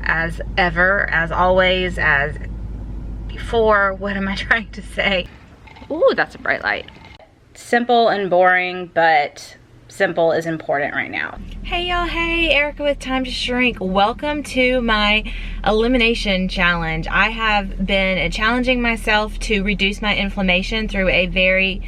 as ever, as always, as before. What am I trying to say? Ooh, that's a bright light. Simple and boring, but simple is important right now. Hey y'all, hey, Erica with Time to Shrink. Welcome to my elimination challenge. I have been challenging myself to reduce my inflammation through a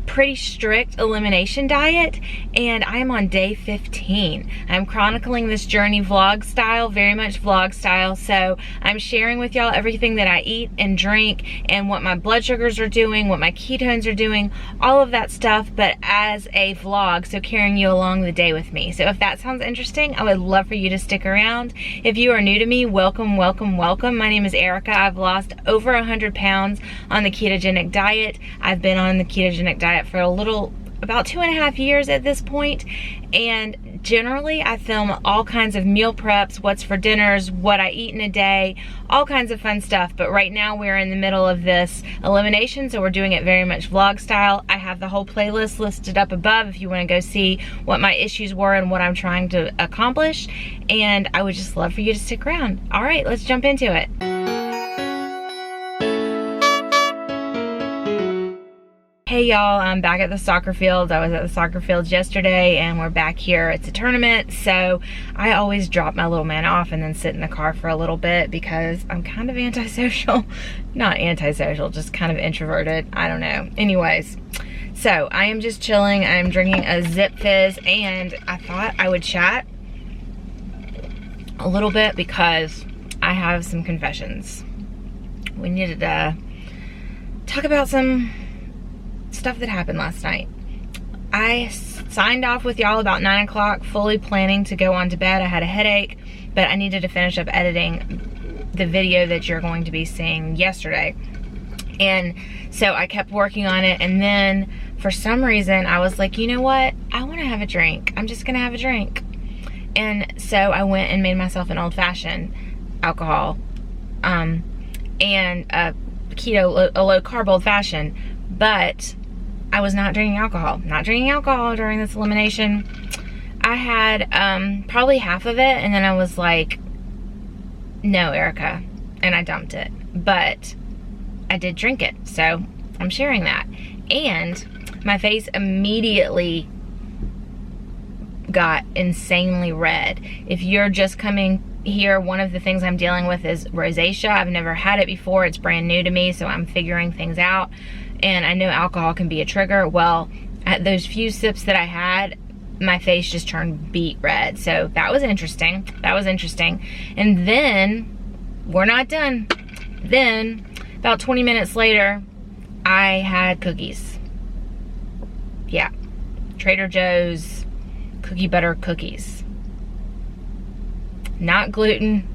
pretty strict elimination diet, and I'm on day 15. I'm chronicling this journey vlog style, very much vlog style, so I'm sharing with y'all everything that I eat and drink and what my blood sugars are doing, what my ketones are doing, all of that stuff, but as a vlog, so carrying you along the day with me. So if that sounds interesting, I would love for you to stick around. If you are new to me, welcome, welcome, welcome. My name is Erica. I've lost over 100 pounds on the ketogenic diet. I've been on the ketogenic diet for about 2.5 years at this point, and generally I film all kinds of meal preps, what's for dinners, what I eat in a day, all kinds of fun stuff. But right now we're in the middle of this elimination, so we're doing it very much vlog style. I have the whole playlist listed up above if you want to go see what my issues were and what I'm trying to accomplish, and I would just love for you to stick around. All right, let's jump into it. Hey y'all, I'm back at the soccer field. I was at the soccer fields yesterday and we're back here. It's a tournament, so I always drop my little man off and then sit in the car for a little bit because I'm kind of antisocial. Not antisocial, just kind of introverted. I don't know. Anyways, so I am just chilling. I'm drinking a Zip Fizz, and I thought I would chat a little bit because I have some confessions. We needed to talk about some stuff that happened last night. I signed off with y'all about 9 o'clock, fully planning to go on to bed. I had a headache, but I needed to finish up editing the video that you're going to be seeing yesterday. And so I kept working on it, and then for some reason I was like, you know what? I want to have a drink. I'm just gonna have a drink. And so I went and made myself an old-fashioned alcohol, and a low-carb old-fashioned, but I was not drinking alcohol. Not drinking alcohol during this elimination. I had probably half of it, and then I was like, no, Erica, and I dumped it. But I did drink it, so I'm sharing that. And my face immediately got insanely red. If you're just coming here, one of the things I'm dealing with is rosacea. I've never had it before. It's brand new to me, so I'm figuring things out. And I know alcohol can be a trigger. Well, at those few sips that I had, my face just turned beet red. So that was interesting. That was interesting. And then, we're not done. Then, about 20 minutes later, I had cookies. Yeah. Trader Joe's cookie butter cookies. Not gluten.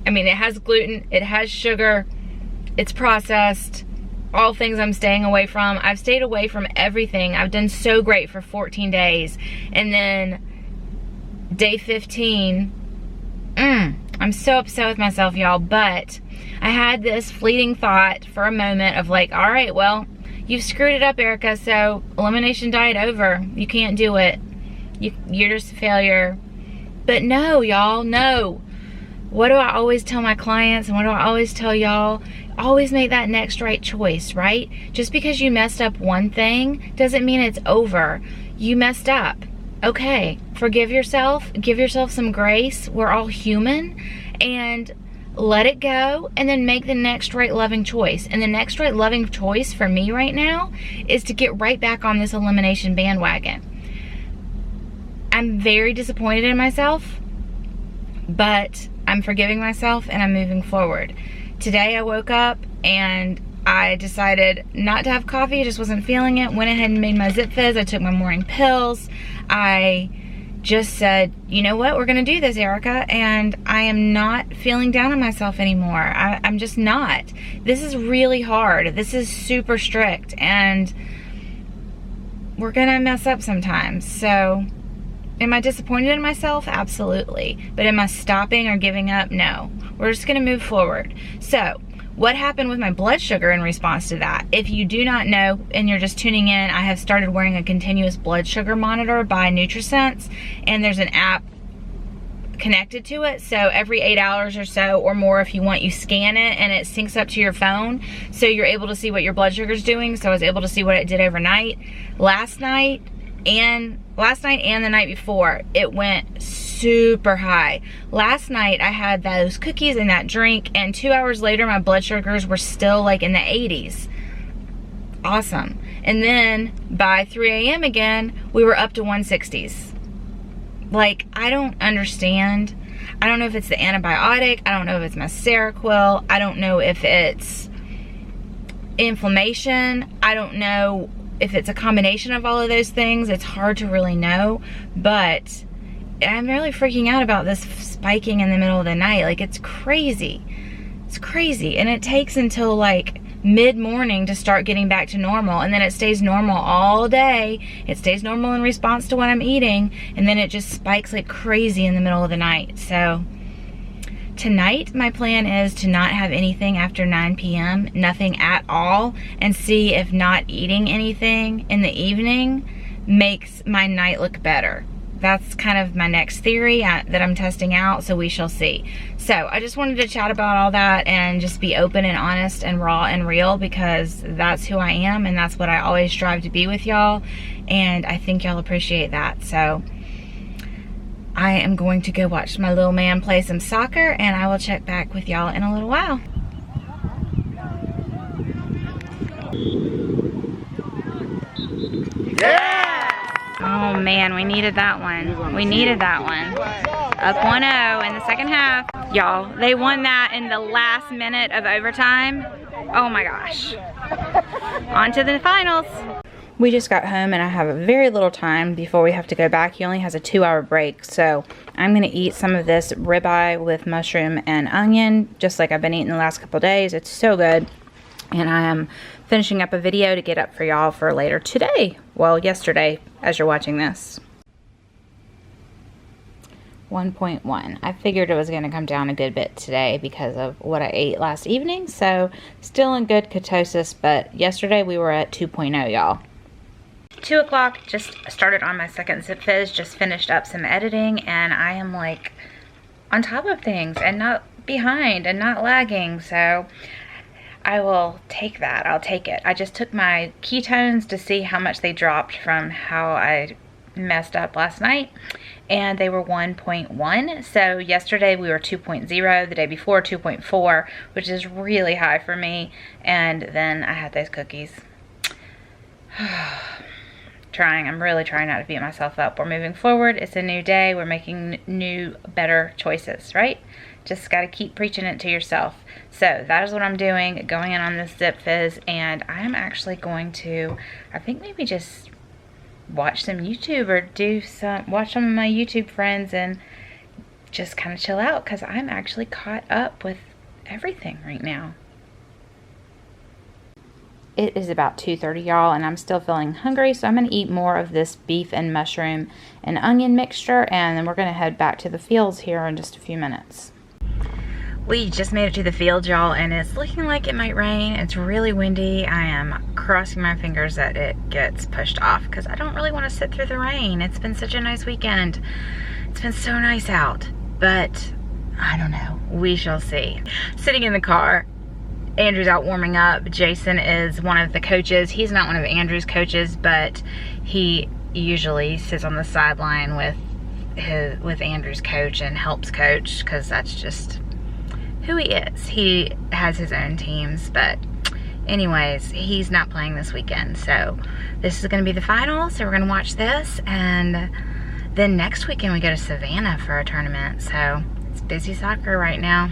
I mean, it has gluten, it has sugar, it's processed. All things I'm staying away from. I've stayed away from everything. I've done so great for 14 days. And then day 15, I'm so upset with myself, y'all. But I had this fleeting thought for a moment of like, all right, well, you've screwed it up, Erica, so elimination diet over. You can't do it. You're just a failure. But no, y'all, no. What do I always tell my clients, and what do I always tell y'all? Always make that next right choice, right? Just because you messed up one thing doesn't mean it's over. You messed up. Okay, forgive yourself. Give yourself some grace. We're all human. And let it go, and then make the next right loving choice. And the next right loving choice for me right now is to get right back on this elimination bandwagon. I'm very disappointed in myself, but I'm forgiving myself and I'm moving forward. Today I woke up and I decided not to have coffee. I just wasn't feeling it. Went ahead and made my Zip Fizz. I took my morning pills. I just said, you know what, we're gonna do this, Erica, and I am not feeling down on myself anymore. I'm just not. This is really hard. This is super strict, and we're gonna mess up sometimes. So am I disappointed in myself? Absolutely. But am I stopping or giving up? No. We're just gonna move forward. So what happened with my blood sugar in response to that? If you do not know and you're just tuning in, I have started wearing a continuous blood sugar monitor by Nutrisense, and there's an app connected to it. So every 8 hours or so or more if you want, you scan it and it syncs up to your phone. So you're able to see what your blood sugar is doing. So I was able to see what it did overnight. Last night and the night before, it went super high. Last night I had those cookies and that drink, and 2 hours later my blood sugars were still like in the 80s. Awesome. And then by 3 a.m. again, we were up to 160s. Like, I don't understand. I don't know if it's the antibiotic. I don't know if it's my Seroquel. I don't know if it's inflammation. I don't know if it's a combination of all of those things. It's hard to really know, but I'm really freaking out about this spiking in the middle of the night. Like, it's crazy. It's crazy. And it takes until like mid-morning to start getting back to normal, and then it stays normal all day. It stays normal in response to what I'm eating, and then it just spikes like crazy in the middle of the night. So tonight my plan is to not have anything after 9 p.m., nothing at all, and see if not eating anything in the evening makes my night look better. That's kind of my next theory that I'm testing out, so we shall see. So I just wanted to chat about all that and just be open and honest and raw and real, because that's who I am and that's what I always strive to be with y'all, and I think y'all appreciate that. So I am going to go watch my little man play some soccer, and I will check back with y'all in a little while. Yeah! Oh man, we needed that one. We needed that one. Up 1-0 in the second half. Y'all, they won that in the last minute of overtime. Oh my gosh. On to the finals. We just got home and I have very little time before we have to go back. He only has a 2-hour break, so I'm gonna eat some of this ribeye with mushroom and onion, just like I've been eating the last couple days. It's so good. And I am finishing up a video to get up for y'all for later today. Well, yesterday, as you're watching this. 1.1. I figured it was going to come down a good bit today because of what I ate last evening. So, still in good ketosis, but yesterday we were at 2.0, y'all. 2 o'clock, just started on my second Zip Fizz, just finished up some editing, and I am like on top of things and not behind and not lagging. So I will take that. I'll take it. I just took my ketones to see how much they dropped from how I messed up last night, and they were 1.1. So yesterday we were 2.0, the day before 2.4, which is really high for me. And then I had those cookies. I'm really trying not to beat myself up. We're moving forward. It's a new day. We're making new, better choices, right? Just got to keep preaching it to yourself. So that is what I'm doing, going in on this Zip Fizz, and I am actually going to, I think maybe just watch some YouTube or watch some of my YouTube friends and just kind of chill out, because I'm actually caught up with everything right now. It is about 2:30, y'all, and I'm still feeling hungry, so I'm going to eat more of this beef and mushroom and onion mixture, and then we're going to head back to the fields here in just a few minutes. We just made it to the field, y'all, and it's looking like it might rain. It's really windy. I am crossing my fingers that it gets pushed off, because I don't really want to sit through the rain. It's been such a nice weekend. It's been so nice out, but I don't know. We shall see. Sitting in the car, Andrew's out warming up. Jason is one of the coaches. He's not one of Andrew's coaches, but he usually sits on the sideline with Andrew's coach and helps coach, because that's just who he is. He has his own teams, but anyways, he's not playing this weekend. So this is going to be the final, so we're going to watch this, and then next weekend we go to Savannah for a tournament. So it's busy soccer right now.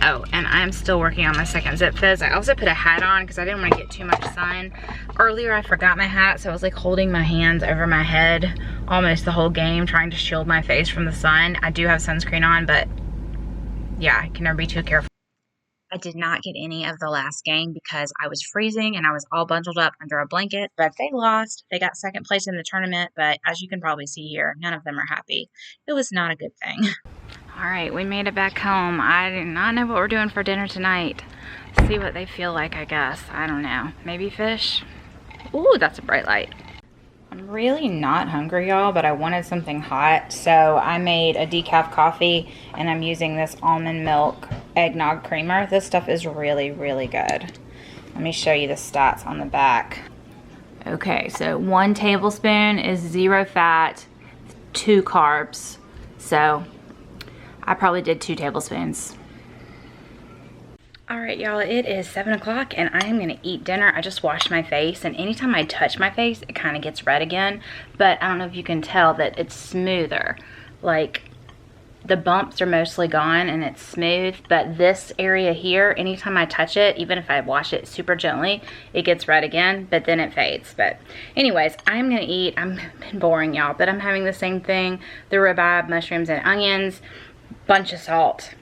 Oh, and I'm still working on my second Zip Fizz. I also put a hat on because I didn't want to get too much sun. Earlier I forgot my hat, so I was like holding my hands over my head almost the whole game, trying to shield my face from the sun. I do have sunscreen on, but yeah, I can never be too careful. I did not get any of the last game because I was freezing and I was all bundled up under a blanket, but they lost. They got second place in the tournament, but as you can probably see here, none of them are happy. It was not a good thing. All right, we made it back home. I do not know what we're doing for dinner tonight. See what they feel like, I guess. I don't know. Maybe fish? Ooh, that's a bright light. I'm really not hungry, y'all, but I wanted something hot, so I made a decaf coffee, and I'm using this almond milk eggnog creamer. This stuff is really, really good. Let me show you the stats on the back. Okay, so 1 tablespoon is 0 fat, 2 carbs. So I probably did 2 tablespoons. All right, y'all, it is 7 o'clock and I am gonna eat dinner. I just washed my face, and anytime I touch my face, it kind of gets red again. But I don't know if you can tell that it's smoother. Like, the bumps are mostly gone and it's smooth, but this area here, anytime I touch it, even if I wash it super gently, it gets red again, but then it fades. But anyways, I'm gonna eat. I'm been boring, y'all, but I'm having the same thing. The rhubarb, mushrooms, and onions, bunch of salt.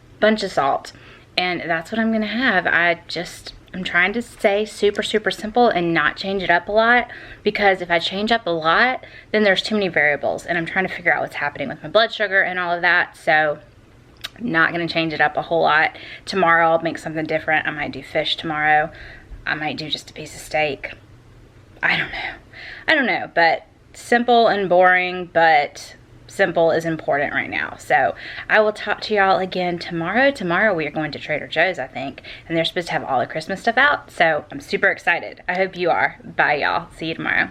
And that's what I'm gonna have. I'm trying to stay super, super simple and not change it up a lot, because if I change up a lot, then there's too many variables, and I'm trying to figure out what's happening with my blood sugar and all of that. So I'm not gonna change it up a whole lot. Tomorrow I'll make something different. I might do fish tomorrow. I might do just a piece of steak. I don't know, but simple and boring, but simple is important right now. So I will talk to y'all again tomorrow. Tomorrow we are going to Trader Joe's, I think, and they're supposed to have all the Christmas stuff out. So I'm super excited. I hope you are. Bye, y'all. See you tomorrow.